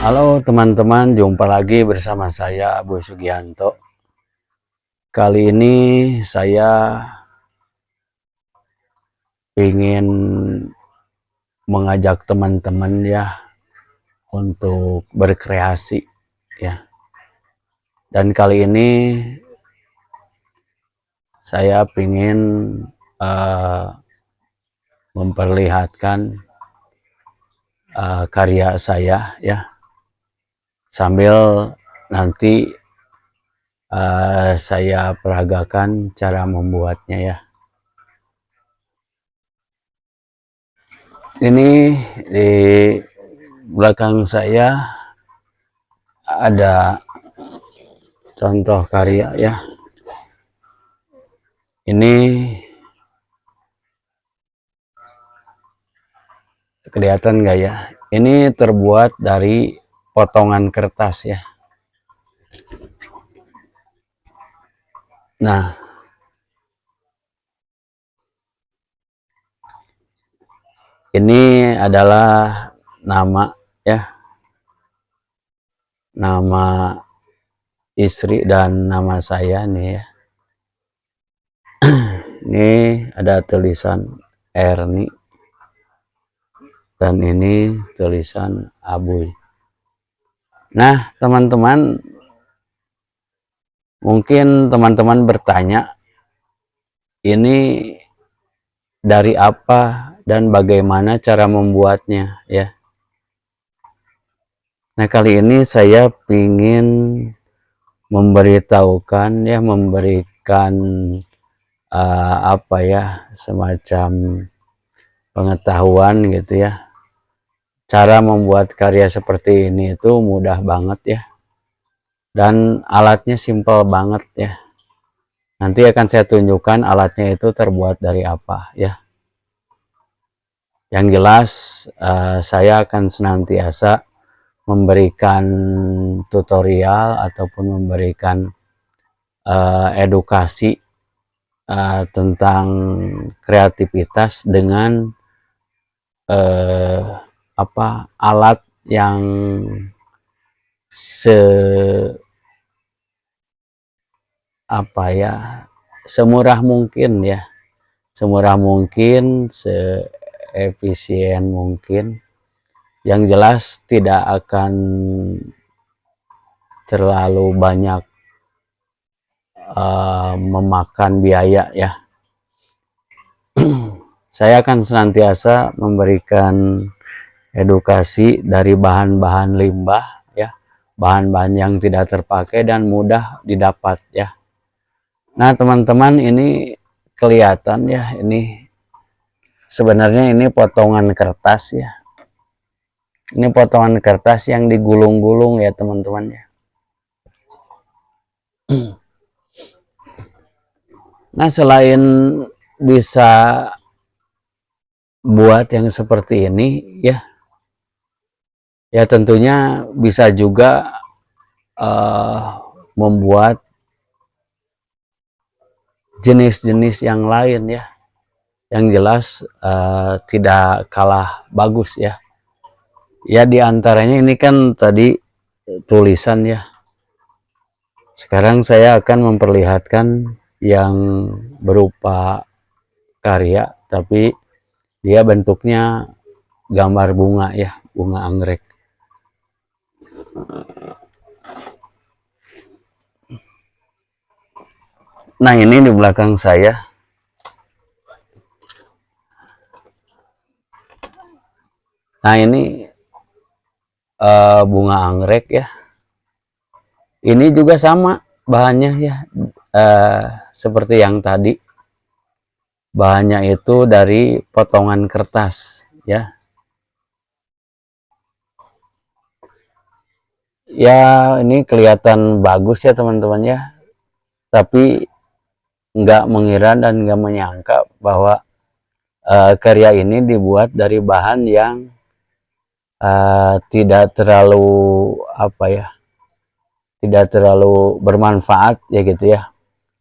Halo teman-teman, jumpa lagi bersama saya Boy Sugianto. Kali ini saya ingin mengajak teman-teman ya untuk berkreasi ya. Dan kali ini saya ingin memperlihatkan karya saya ya, sambil nanti saya peragakan cara membuatnya ya. Ini di belakang saya ada contoh karya ya. Ini kelihatan nggak ya? Ini terbuat dari potongan kertas ya. Nah, ini adalah nama ya, nama istri dan nama saya nih ya. Ini ada tulisan Erni dan ini tulisan Abuy. Nah, teman-teman, mungkin teman-teman bertanya, ini dari apa dan bagaimana cara membuatnya ya. Nah, kali ini saya ingin memberikan apa ya, semacam pengetahuan gitu ya. Cara membuat karya seperti ini itu mudah banget ya. Dan alatnya simpel banget ya. Nanti akan saya tunjukkan alatnya itu terbuat dari apa ya. Yang jelas saya akan senantiasa memberikan tutorial ataupun memberikan edukasi tentang kreativitas dengan alat yang semurah mungkin ya, semurah mungkin, seefisien mungkin. Yang jelas tidak akan terlalu banyak memakan biaya ya. Saya akan senantiasa memberikan edukasi dari bahan-bahan limbah ya, bahan-bahan yang tidak terpakai dan mudah didapat ya. Nah teman-teman, ini kelihatan ya, ini sebenarnya ini potongan kertas ya. Ini potongan kertas yang digulung-gulung ya teman-teman ya. Nah, selain bisa buat yang seperti ini ya, ya tentunya bisa juga membuat jenis-jenis yang lain ya. Yang jelas tidak kalah bagus ya. Ya diantaranya ini kan tadi tulisan ya. Sekarang saya akan memperlihatkan yang berupa karya, tapi dia bentuknya gambar bunga ya, bunga anggrek. Nah ini di belakang saya. Nah ini bunga anggrek ya. Ini juga sama bahannya ya, seperti yang tadi. Bahannya itu dari potongan kertas ya. Ya ini kelihatan bagus ya teman-teman ya. Tapi nggak mengira dan nggak menyangka bahwa karya ini dibuat dari bahan yang tidak terlalu tidak terlalu bermanfaat ya gitu ya,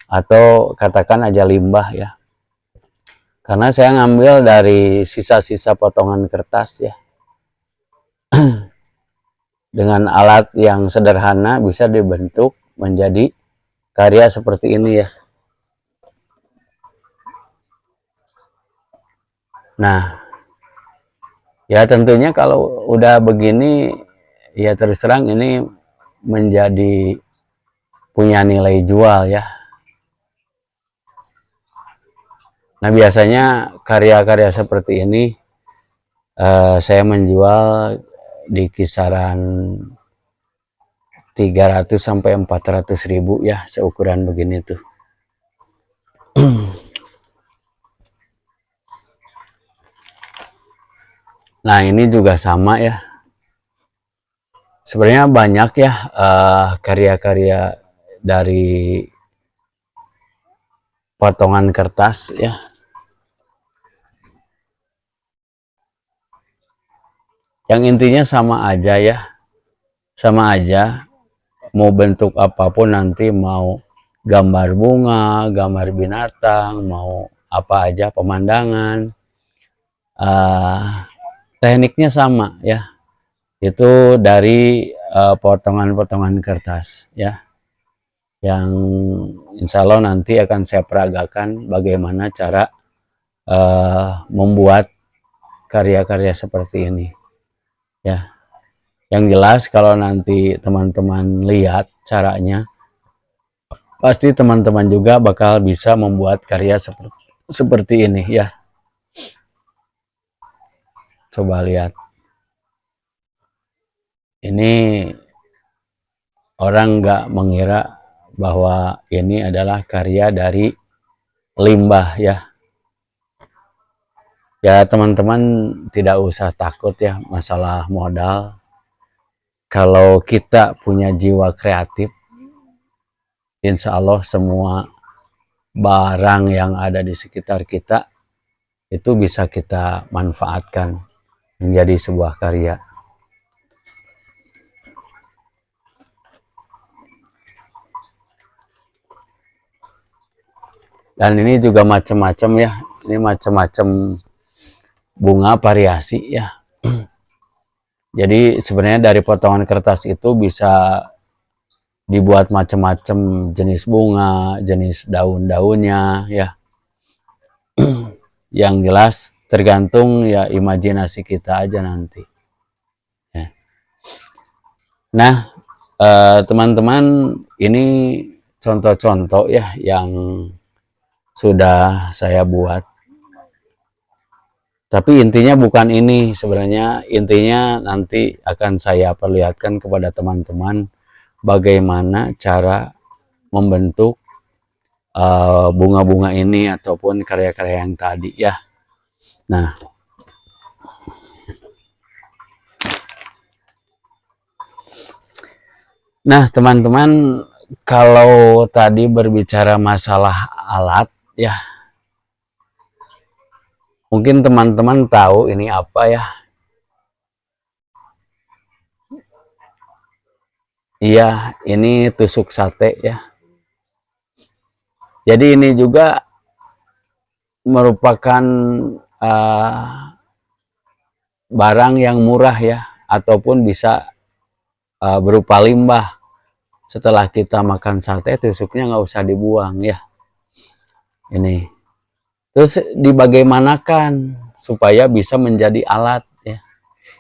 atau katakan aja limbah ya, karena saya ngambil dari sisa-sisa potongan kertas ya. dengan alat yang sederhana bisa dibentuk menjadi karya seperti ini ya. Nah, ya tentunya kalau udah begini ya terus terang ini menjadi punya nilai jual ya. Nah, biasanya karya-karya seperti ini saya menjual di kisaran 300 sampai 400 ribu ya, seukuran begini tuh. Nah, ini juga sama ya. Sebenarnya banyak ya karya-karya dari potongan kertas ya. Yang intinya sama aja ya. Sama aja. Mau bentuk apapun nanti, mau gambar bunga, gambar binatang, mau apa aja, pemandangan. Tekniknya sama ya. Itu dari potongan-potongan kertas ya. Yang insya Allah nanti akan saya peragakan bagaimana cara membuat karya-karya seperti ini ya. Yang jelas kalau nanti teman-teman lihat caranya, pasti teman-teman juga bakal bisa membuat karya seperti ini ya. Coba lihat, ini orang nggak mengira bahwa ini adalah karya dari limbah ya. Ya teman-teman tidak usah takut ya masalah modal. Kalau kita punya jiwa kreatif, insya Allah semua barang yang ada di sekitar kita itu bisa kita manfaatkan menjadi sebuah karya. Dan ini juga macam-macam ya. Ini macam-macam bunga variasi ya. Jadi sebenarnya dari potongan kertas itu bisa dibuat macam-macam jenis bunga, jenis daun-daunnya ya. Yang jelas tergantung ya imajinasi kita aja nanti. Ya. Nah, teman-teman, ini contoh-contoh ya yang sudah saya buat. Tapi intinya bukan ini sebenarnya. Intinya nanti akan saya perlihatkan kepada teman-teman bagaimana cara membentuk bunga-bunga ini ataupun karya-karya yang tadi ya. Nah teman-teman, kalau tadi berbicara masalah alat ya, mungkin teman-teman tahu ini apa ya. Iya, ini tusuk sate ya. Jadi ini juga merupakan barang yang murah ya, ataupun bisa berupa limbah. Setelah kita makan sate, tusuknya nggak usah dibuang ya. Ini. Terus dibagaimanakan supaya bisa menjadi alat ya.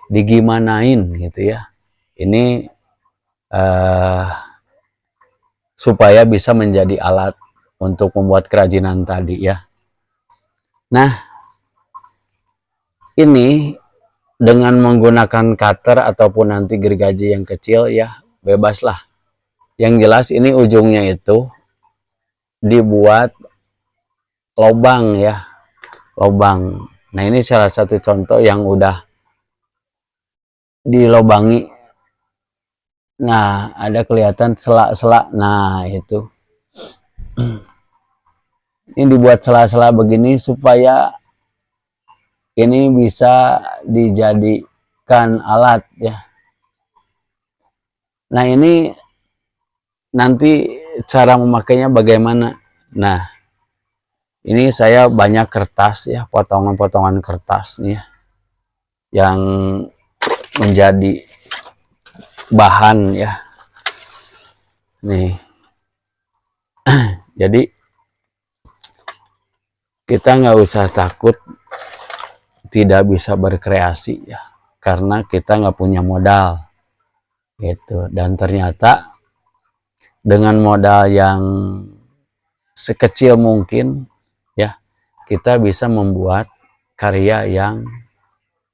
Digimanain gitu ya. Ini supaya bisa menjadi alat untuk membuat kerajinan tadi ya. Nah, ini dengan menggunakan cutter ataupun nanti gergaji yang kecil ya, bebas lah. Yang jelas ini ujungnya itu dibuat lubang ya, lubang. Nah ini salah satu contoh yang udah dilobangi. Nah ada kelihatan sela-sela. Nah itu ini dibuat sela-sela begini supaya ini bisa dijadikan alat ya. Nah ini nanti cara memakainya bagaimana. Nah ini saya banyak kertas ya, potongan-potongan kertas nih ya, yang menjadi bahan ya. Nih, jadi kita nggak usah takut tidak bisa berkreasi ya, karena kita nggak punya modal gitu. Dan ternyata dengan modal yang sekecil mungkin ya, kita bisa membuat karya yang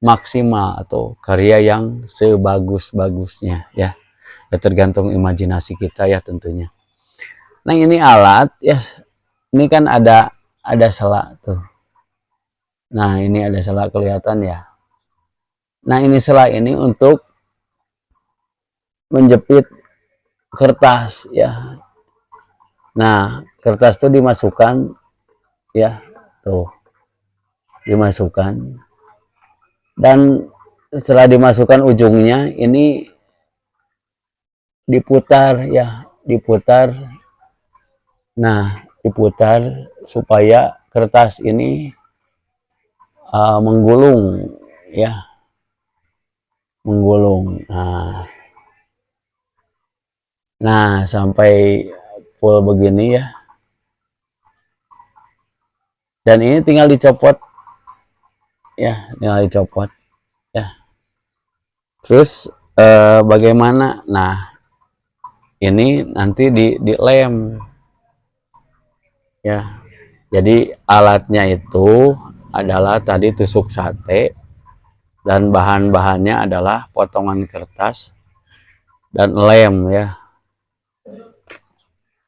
maksimal atau karya yang sebagus-bagusnya ya. Ya tergantung imajinasi kita ya tentunya. Nah ini alat ya, ini kan ada selak tuh. Nah ini ada selak kelihatan ya. Nah ini selak ini untuk menjepit kertas ya. Nah kertas tuh dimasukkan ya, tuh dimasukkan, dan setelah dimasukkan ujungnya ini diputar ya, diputar. Nah diputar supaya kertas ini menggulung ya, menggulung. Nah sampai full begini ya, dan ini tinggal dicopot ya, tinggal dicopot ya. Terus bagaimana? Nah ini nanti dilem ya. Jadi alatnya itu adalah tadi tusuk sate, dan bahan-bahannya adalah potongan kertas dan lem ya.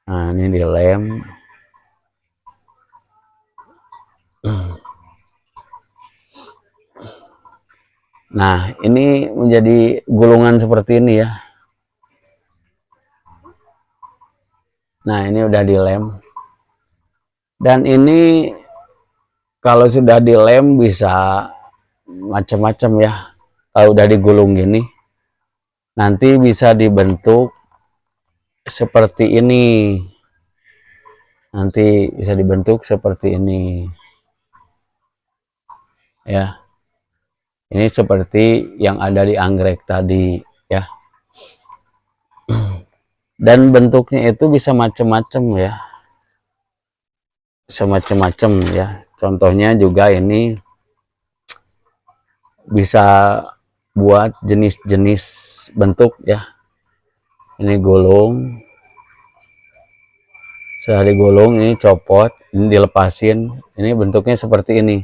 Nah ini dilem. Nah ini menjadi gulungan seperti ini ya. Nah ini udah dilem, dan ini kalau sudah dilem bisa macam-macam ya. Kalau udah digulung gini nanti bisa dibentuk seperti ini, nanti bisa dibentuk seperti ini ya. Ini seperti yang ada di anggrek tadi ya, dan bentuknya itu bisa macam-macam ya, semacam-macam ya. Contohnya juga ini bisa buat jenis-jenis bentuk ya. Ini gulung, setelah digulung ini copot, ini dilepasin, ini bentuknya seperti ini.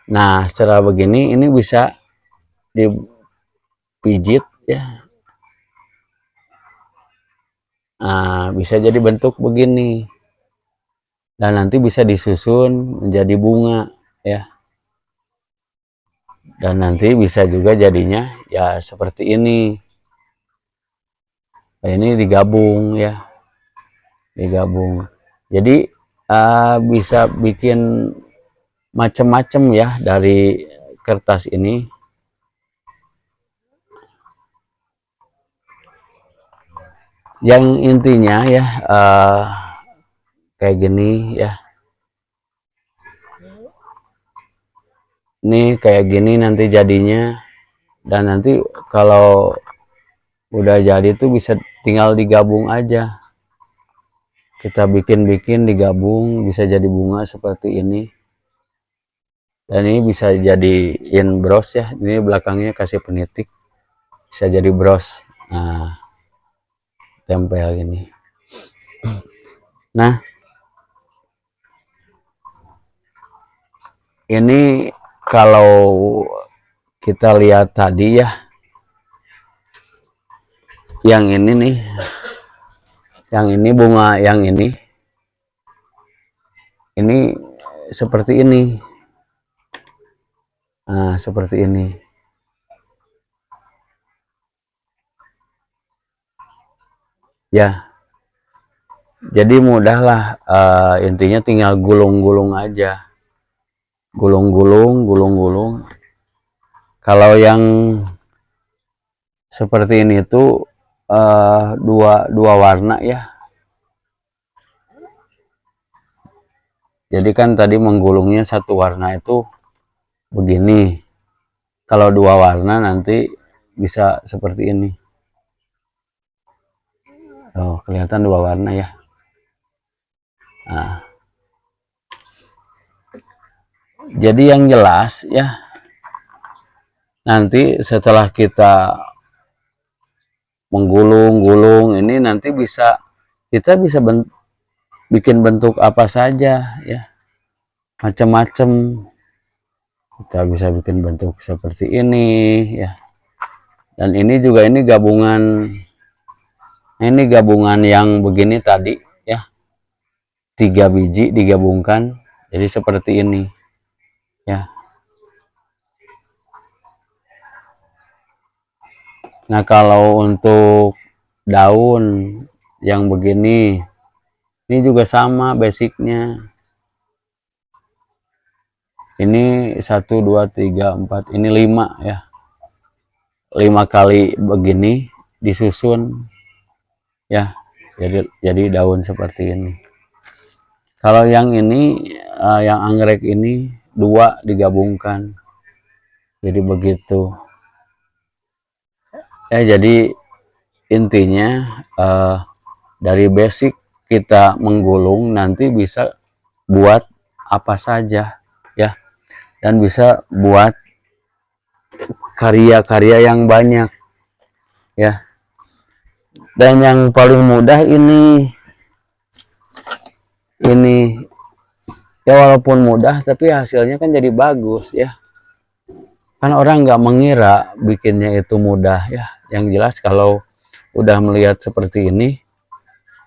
Nah setelah begini ini bisa dipijit ya. Nah bisa jadi bentuk begini, dan nanti bisa disusun menjadi bunga ya, dan nanti bisa juga jadinya ya seperti ini. Nah, ini digabung ya, digabung. Jadi bisa bikin macam-macam ya dari kertas ini. Yang intinya ya kayak gini ya. Ini kayak gini nanti jadinya, dan nanti kalau udah jadi tuh bisa tinggal digabung aja. Kita bikin-bikin digabung bisa jadi bunga seperti ini. Dan ini bisa jadiin bros ya. Ini belakangnya kasih penitik, bisa jadi bros. Nah tempel gini. Nah ini kalau kita lihat tadi ya, yang ini nih, yang ini bunga, yang ini seperti ini. Nah seperti ini ya. Jadi mudah lah, intinya tinggal gulung-gulung aja, gulung-gulung, gulung-gulung. Kalau yang seperti ini tuh dua warna ya. Jadi kan tadi menggulungnya satu warna itu begini. Kalau dua warna nanti bisa seperti ini. Oh, kelihatan dua warna ya. Nah, jadi yang jelas ya, nanti setelah kita menggulung-gulung ini nanti kita bisa bikin bentuk apa saja ya, macam-macam. Kita bisa bikin bentuk seperti ini ya. Dan ini juga ini gabungan yang begini tadi ya, 3 biji digabungkan jadi seperti ini ya. Nah, kalau untuk daun yang begini, ini juga sama basicnya. Ini 1, 2, 3, 4, ini 5 ya. 5 kali begini disusun ya. Jadi daun seperti ini. Kalau yang ini, yang anggrek ini 2 digabungkan. Jadi begitu. Ya, jadi intinya dari basic kita menggulung nanti bisa buat apa saja ya, dan bisa buat karya-karya yang banyak ya. Dan yang paling mudah ini ya, walaupun mudah tapi hasilnya kan jadi bagus ya. Kan orang nggak mengira bikinnya itu mudah ya. Yang jelas kalau udah melihat seperti ini,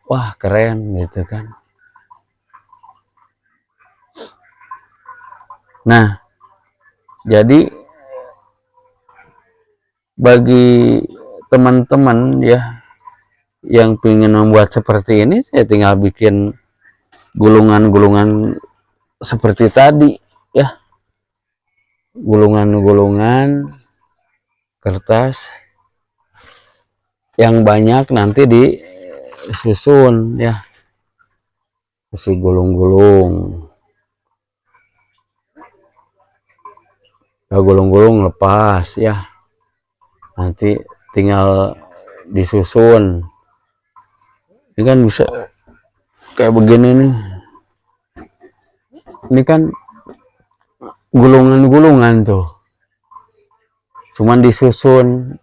wah keren gitu kan. Nah, jadi bagi teman-teman ya yang ingin membuat seperti ini, saya tinggal bikin gulungan-gulungan seperti tadi ya, gulungan-gulungan kertas yang banyak nanti disusun ya, kasih gulung-gulung, gulung-gulung lepas ya, nanti tinggal disusun. Ini kan bisa kayak begini nih, ini kan gulungan-gulungan tuh, cuman disusun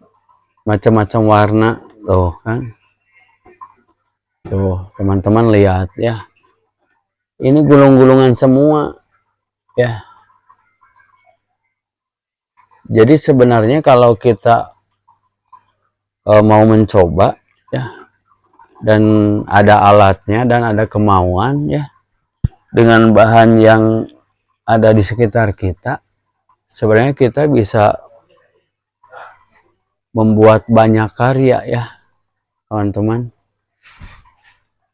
macam-macam warna tuh kan. Tuh teman-teman lihat ya, ini gulung-gulungan semua ya. Jadi sebenarnya kalau kita mau mencoba ya, dan ada alatnya dan ada kemauan ya, dengan bahan yang ada di sekitar kita, sebenarnya kita bisa membuat banyak karya ya teman-teman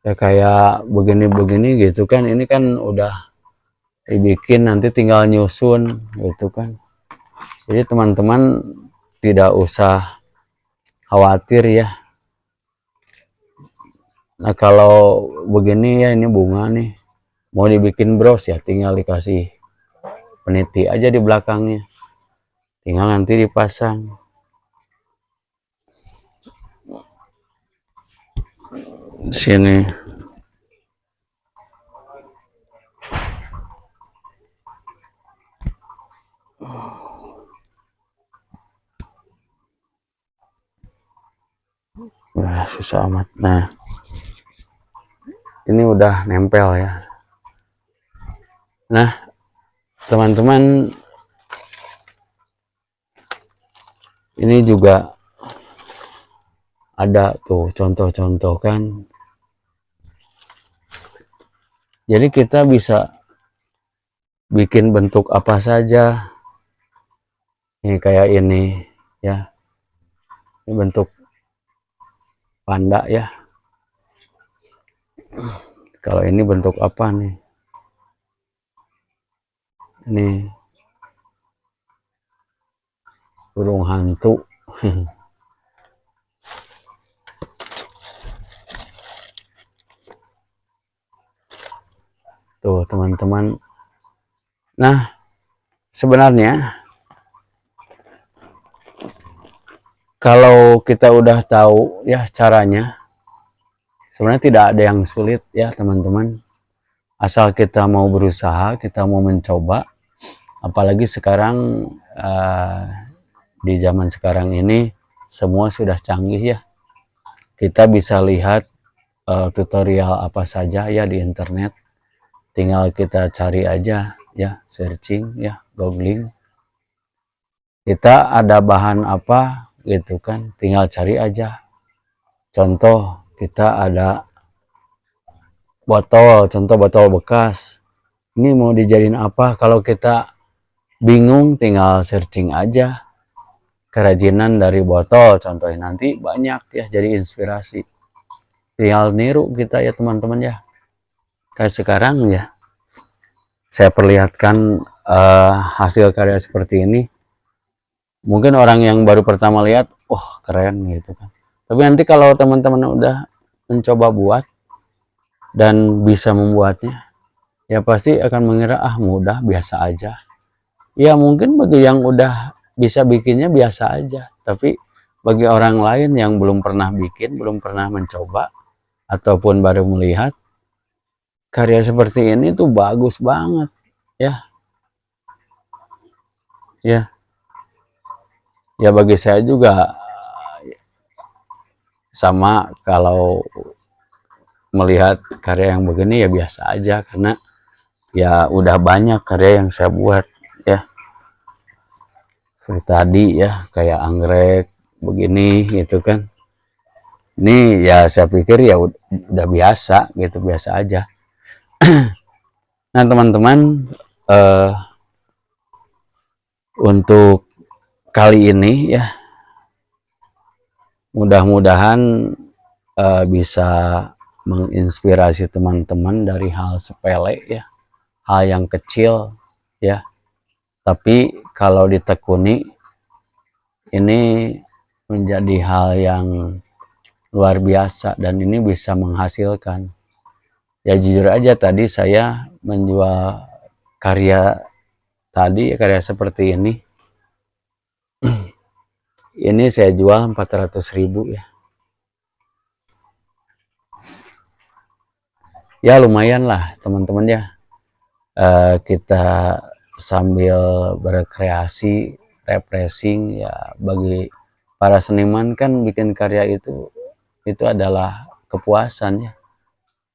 ya. Kayak begini-begini gitu kan, ini kan udah dibikin, nanti tinggal nyusun gitu kan. Jadi teman-teman tidak usah khawatir ya. Nah, kalau begini ya, ini bunga nih mau dibikin bros ya, tinggal dikasih peniti aja di belakangnya, tinggal nanti dipasang di sini. Nah, susah amat. Nah, ini udah nempel ya. Nah, teman-teman, ini juga ada tuh contoh-contoh kan. Jadi kita bisa bikin bentuk apa saja. Ini kayak ini ya. Ini bentuk panda ya. Kalau ini bentuk apa nih? Ini burung hantu. Tuh teman-teman. Nah, sebenarnya kalau kita udah tahu ya caranya, sebenarnya tidak ada yang sulit ya teman-teman. Asal kita mau berusaha, kita mau mencoba. Apalagi sekarang di zaman sekarang ini semua sudah canggih ya. Kita bisa lihat tutorial apa saja ya di internet. Tinggal kita cari aja ya, searching ya, googling. Kita ada bahan apa gitu kan, tinggal cari aja. Contoh, kita ada contoh botol bekas. Ini mau dijadiin apa? Kalau kita bingung, tinggal searching aja kerajinan dari botol. Contohnya nanti banyak ya, jadi inspirasi. Tinggal niru kita ya teman-teman ya. Kayak sekarang ya, saya perlihatkan hasil karya seperti ini. Mungkin orang yang baru pertama lihat, oh keren gitu kan. Tapi nanti kalau teman-teman udah mencoba buat dan bisa membuatnya, ya pasti akan mengira mudah, biasa aja. Ya mungkin bagi yang udah bisa bikinnya biasa aja, tapi bagi orang lain yang belum pernah bikin, belum pernah mencoba ataupun baru melihat, karya seperti ini tuh bagus banget ya. Ya bagi saya juga sama, kalau melihat karya yang begini ya biasa aja, karena ya udah banyak karya yang saya buat ya. Seperti tadi ya, kayak anggrek begini gitu kan. Ini ya saya pikir ya udah biasa gitu, biasa aja. Nah teman-teman, untuk kali ini ya, mudah-mudahan bisa menginspirasi teman-teman dari hal sepele ya, hal yang kecil ya, tapi kalau ditekuni ini menjadi hal yang luar biasa dan ini bisa menghasilkan. Ya jujur aja, tadi saya menjual karya karya seperti ini ini saya jual 400.000 ya. Ya lumayan lah teman-teman ya, kita sambil berkreasi, refreshing ya. Bagi para seniman kan bikin karya itu adalah kepuasan ya,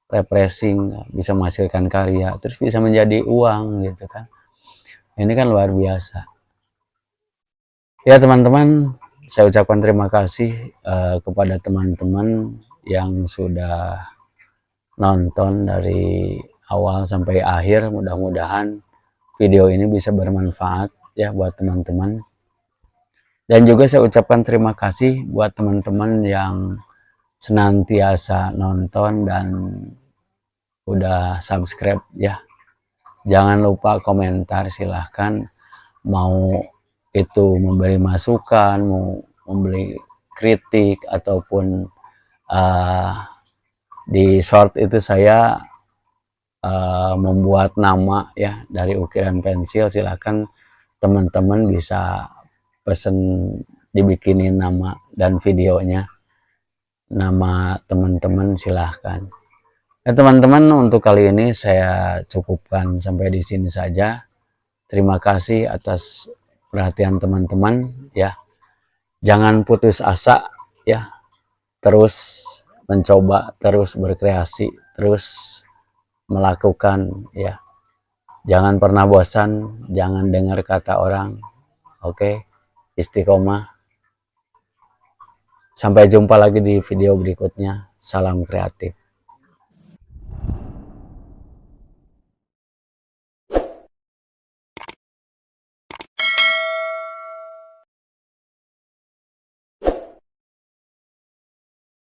refreshing, bisa menghasilkan karya, terus bisa menjadi uang gitu kan. Ini kan luar biasa. Ya teman-teman, saya ucapkan terima kasih kepada teman-teman yang sudah nonton dari awal sampai akhir. Mudah-mudahan video ini bisa bermanfaat ya buat teman-teman. Dan juga saya ucapkan terima kasih buat teman-teman yang senantiasa nonton dan udah subscribe ya. Jangan lupa komentar, silahkan mau itu memberi masukan, mau memberi kritik, ataupun di short itu saya membuat nama ya dari ukiran pensil. Silahkan teman-teman bisa pesen dibikinin nama dan videonya, nama teman-teman silahkan. Ya teman-teman, untuk kali ini saya cukupkan sampai di sini saja. Terima kasih atas perhatian teman-teman ya. Jangan putus asa ya. Terus mencoba, terus berkreasi, terus melakukan ya. Jangan pernah bosan, jangan dengar kata orang. Oke, istiqomah. Sampai jumpa lagi di video berikutnya. Salam kreatif.